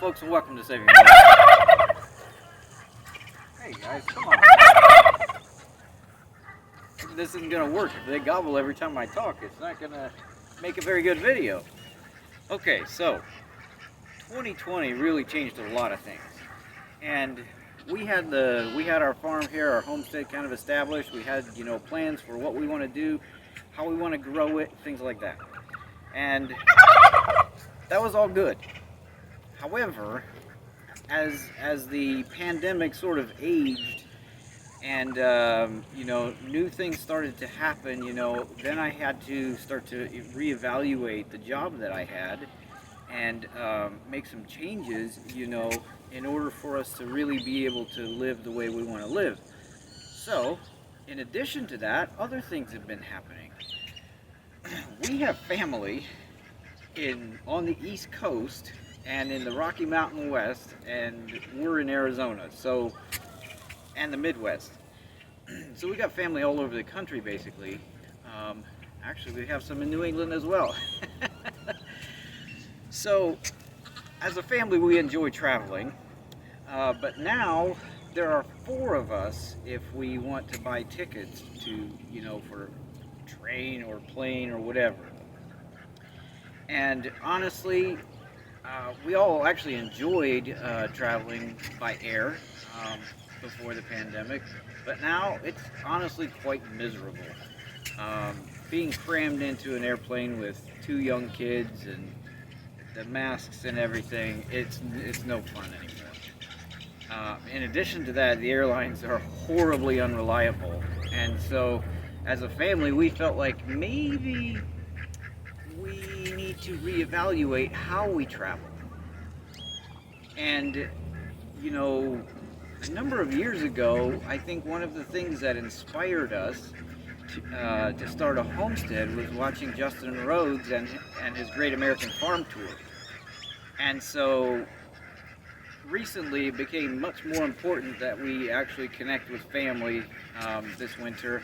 folks, and welcome to Saving Money. Hey guys, come on. This isn't going to work. If they gobble every time I talk, it's not going to make a very good video. Okay, so 2020 really changed a lot of things. And we had our farm here, our homestead kind of established. We had, plans for what we want to do, how we want to grow it, things like that. And that was all good. However, as the pandemic sort of aged and new things started to happen, then I had to start to reevaluate the job that I had and make some changes, in order for us to really be able to live the way we want to live. So, in addition to that, other things have been happening. We have family on the East Coast and in the Rocky Mountain West, and we're in Arizona, and the Midwest. So we got family all over the country, basically. Actually, we have some in New England as well. So, as a family, we enjoy traveling, but now there are 4 of us if we want to buy tickets to, for train or plane or whatever. And honestly, we all actually enjoyed traveling by air before the pandemic, but now it's honestly quite miserable. Being crammed into an airplane with 2 young kids and the masks and everything, it's no fun anymore. In addition to that, the airlines are horribly unreliable, and so as a family we felt like maybe we need to reevaluate how we travel. And a number of years ago, I think one of the things that inspired us to start a homestead was watching Justin Rhodes and his Great American Farm Tour. And so recently it became much more important that we actually connect with family this winter.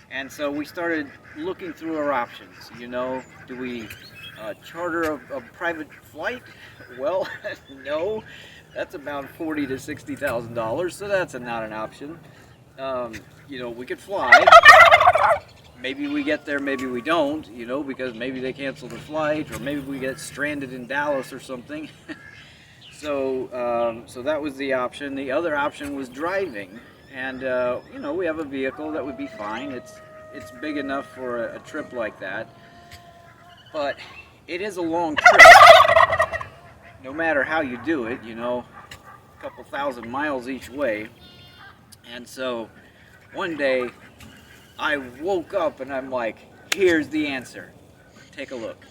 And so we started looking through our options. Do we charter a private flight? Well, no. That's about $40,000 to $60,000, so that's not an option. We could fly. Maybe we get there, maybe we don't, because maybe they cancel the flight, or maybe we get stranded in Dallas or something. So that was the option. The other option was driving, and we have a vehicle that would be fine. It's big enough for a trip like that, but it is a long trip. No matter how you do it, a couple thousand miles each way. And so one day I woke up and I'm like, here's the answer. Take a look.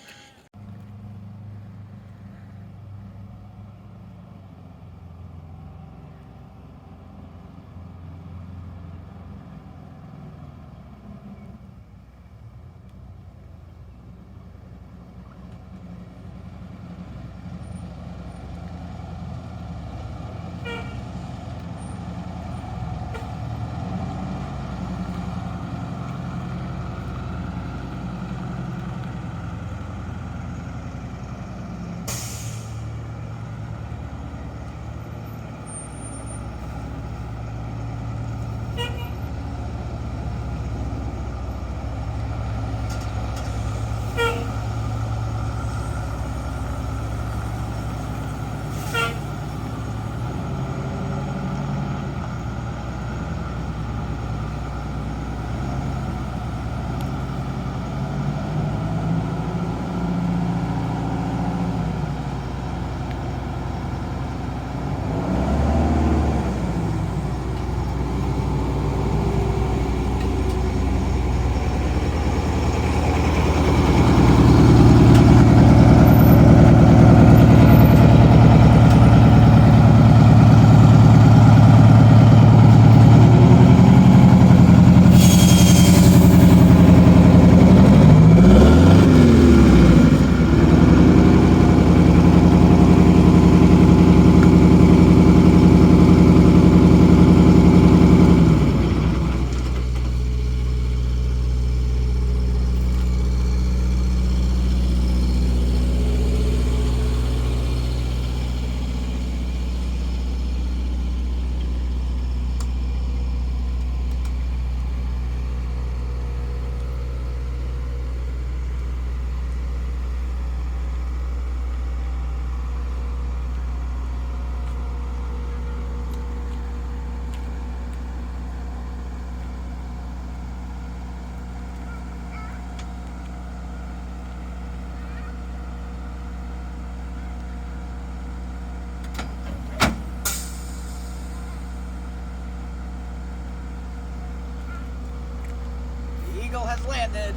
Eagle has landed.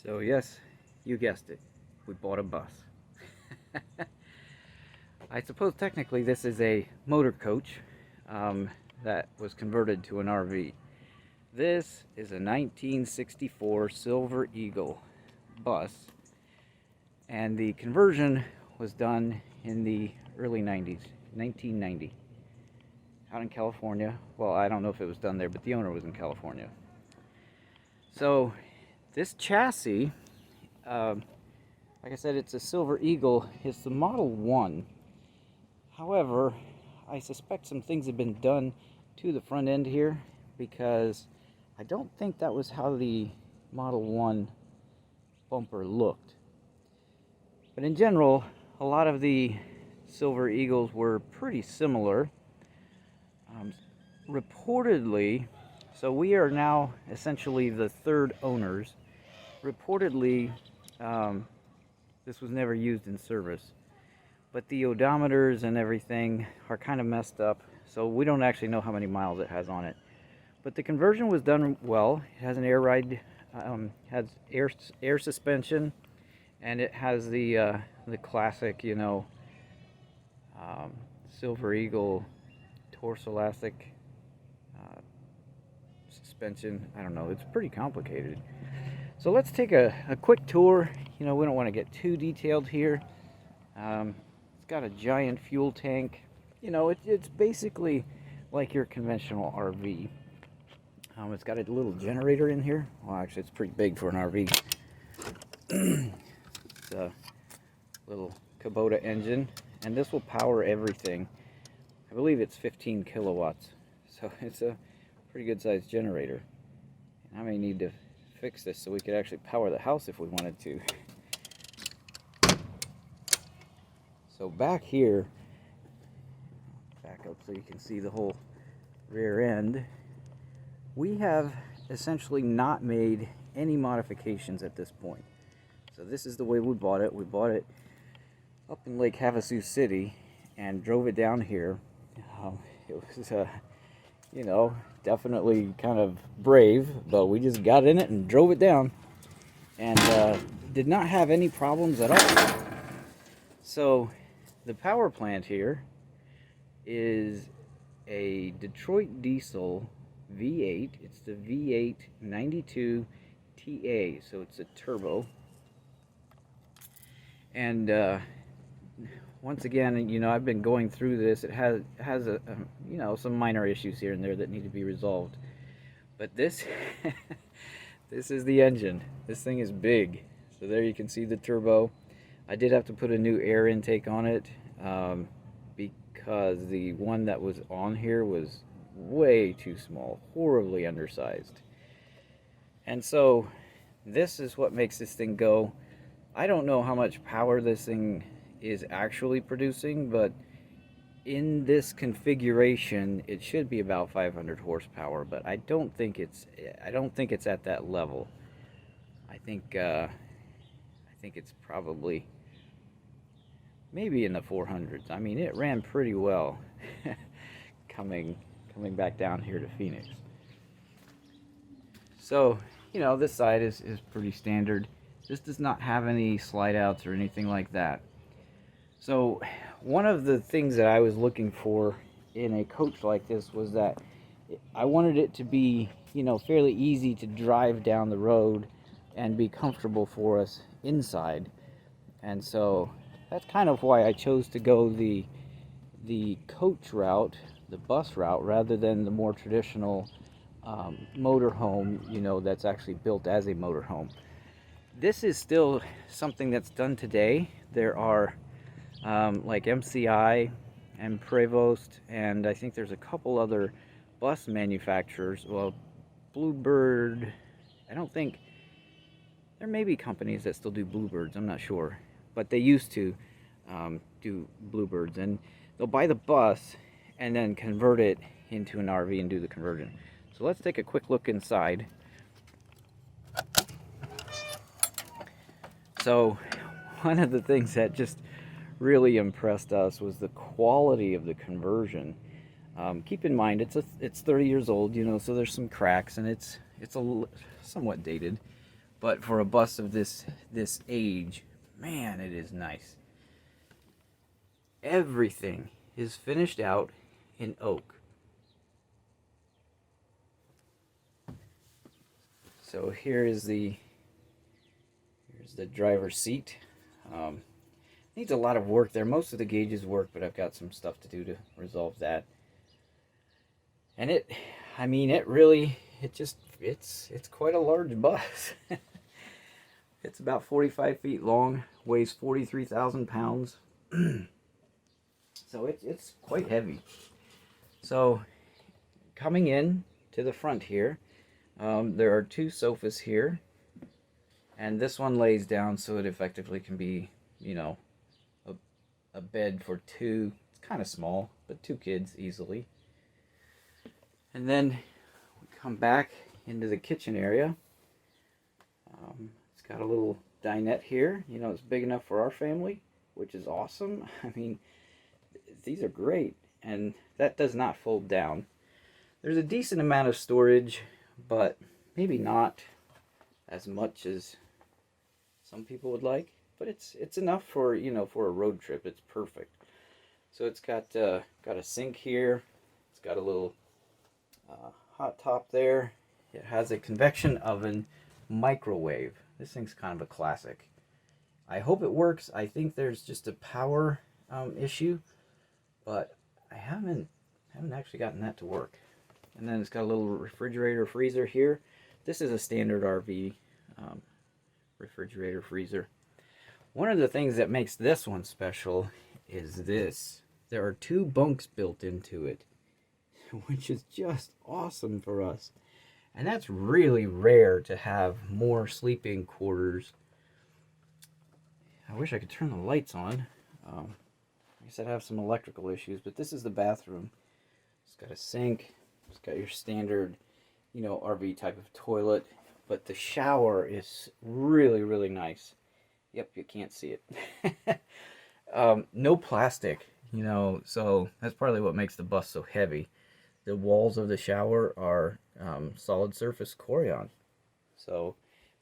So yes, you guessed it, we bought a bus. I suppose technically this is a motor coach that was converted to an RV. This is a 1964 Silver Eagle bus, and the conversion was done in the early 90s, 1990, out in California. Well, I don't know if it was done there, but the owner was in California. So this chassis, like I said, it's a Silver Eagle. It's the Model 1. However, I suspect some things have been done to the front end here, because I don't think that was how the Model 1 bumper looked. But in general, a lot of the Silver Eagles were pretty similar. Reportedly, so we are now essentially the third owners. Reportedly, this was never used in service, but the odometers and everything are kind of messed up, so we don't actually know how many miles it has on it. But the conversion was done well. It has an air ride, has air suspension, and it has the classic, you know, Silver Eagle torso elastic suspension. I don't know, it's pretty complicated. So let's take a quick tour. You know, we don't want to get too detailed here. It's got a giant fuel tank. You know, it's basically like your conventional RV. It's got a little generator in here. Well, actually, it's pretty big for an RV. It's a little Kubota engine, and this will power everything. I believe it's 15 kilowatts, so it's a pretty good sized generator. And I may need to fix this so we could actually power the house if we wanted to. So back here, back up so you can see the whole rear end, we have essentially not made any modifications at this point. So this is the way we bought it. We bought it up in Lake Havasu City and drove it down here. It was you know, definitely kind of brave, but we just got in it and drove it down, and did not have any problems at all. So the power plant here is a Detroit diesel V8. It's the V8 92 TA, so it's a turbo. And once again, you know, I've been going through this. It has you know, some minor issues here and there that need to be resolved. But this, this is the engine. This thing is big. So there you can see the turbo. I did have to put a new air intake on it because the one that was on here was way too small, horribly undersized. And so this is what makes this thing go. I don't know how much power this thing is actually producing, but in this configuration it should be about 500 horsepower, but I don't think it's at that level. I think it's probably maybe in the 400s. I mean, it ran pretty well coming back down here to Phoenix. So, you know, this side is pretty standard. This does not have any slide outs or anything like that. So one of the things that I was looking for in a coach like this was that I wanted it to be, you know, fairly easy to drive down the road and be comfortable for us inside. And so that's kind of why I chose to go the coach route, the bus route, rather than the more traditional motorhome, you know, that's actually built as a motorhome. This is still something that's done today. There are like MCI and Prevost, and I think there's a couple other bus manufacturers. Well, Bluebird, I don't think, there may be companies that still do Bluebirds, I'm not sure. But they used to do Bluebirds, and they'll buy the bus and then convert it into an RV and do the conversion. So let's take a quick look inside. So one of the things that just really impressed us was the quality of the conversion. Keep in mind it's 30 years old, you know, so there's some cracks and it's somewhat dated. But for a bus of this age, man, it is nice. Everything is finished out in oak. So here's the driver's seat. Needs a lot of work there. Most of the gauges work, but I've got some stuff to do to resolve that. And it's quite a large bus. It's about 45 feet long, weighs 43,000 pounds. So it's quite heavy. So coming in to the front here, there are two sofas here. And this one lays down so it effectively can be, you know, a bed for two. It's kind of small, but two kids easily. And then we come back into the kitchen area. It's got a little dinette here. You know, it's big enough for our family, which is awesome. I mean, these are great. And that does not fold down. There's a decent amount of storage, but maybe not as much as some people would like. But it's enough for, you know, for a road trip. It's perfect. So it's got a sink here. It's got a little hot top there. It has a convection oven, microwave. This thing's kind of a classic. I hope it works. I think there's just a power issue, but I haven't actually gotten that to work. And then it's got a little refrigerator freezer here. This is a standard RV refrigerator freezer. One of the things that makes this one special is this. There are two bunks built into it, which is just awesome for us. And that's really rare to have more sleeping quarters. I wish I could turn the lights on. Like I said, I have some electrical issues, but this is the bathroom. It's got a sink. It's got your standard, you know, RV type of toilet. But the shower is really, really nice. Yep, you can't see it. No plastic, you know, so that's partly what makes the bus so heavy. The walls of the shower are solid surface Corian. So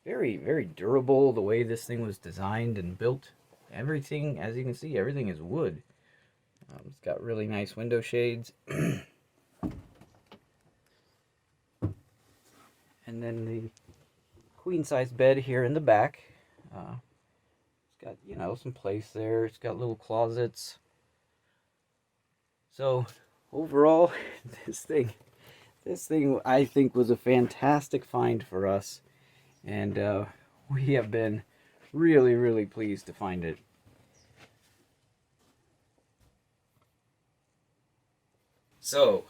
very, very durable the way this thing was designed and built. Everything, as you can see, everything is wood. It's got really nice window shades. And then the queen size bed here in the back. It's got, you know, some place there. It's got little closets. So overall, this thing I think was a fantastic find for us, and we have been really, really pleased to find it. So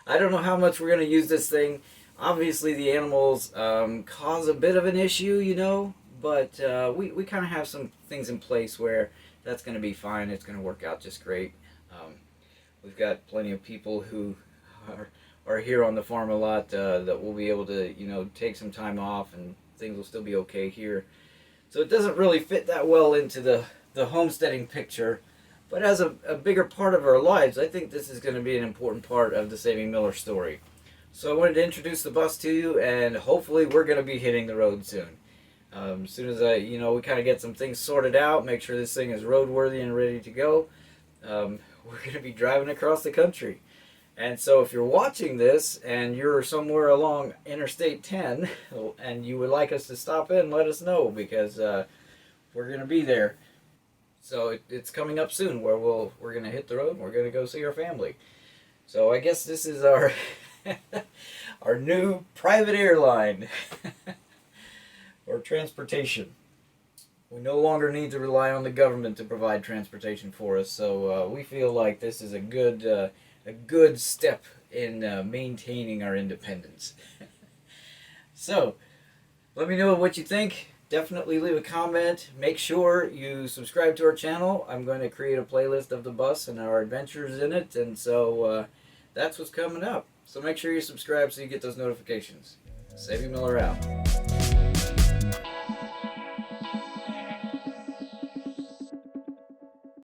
I don't know how much we're going to use this thing. Obviously the animals cause a bit of an issue, you know, but we kind of have some things in place where that's going to be fine. It's going to work out just great. We've got plenty of people who are here on the farm a lot that will be able to, you know, take some time off and things will still be okay here. So it doesn't really fit that well into the homesteading picture, but as a bigger part of our lives, I think this is going to be an important part of the Saving Miller story. So I wanted to introduce the bus to you, and hopefully we're going to be hitting the road soon. As soon as we kind of get some things sorted out, make sure this thing is roadworthy and ready to go, we're going to be driving across the country. And so if you're watching this and you're somewhere along Interstate 10 and you would like us to stop in, let us know, because we're going to be there. So it's coming up soon where we're going to hit the road and we're going to go see our family. So I guess this is our Our new private airline or transportation. We no longer need to rely on the government to provide transportation for us, so we feel like this is a good step in maintaining our independence. So, let me know what you think. Definitely leave a comment. Make sure you subscribe to our channel. I'm going to create a playlist of the bus and our adventures in it, and so that's what's coming up. So make sure you subscribe so you get those notifications. Savvy Miller out.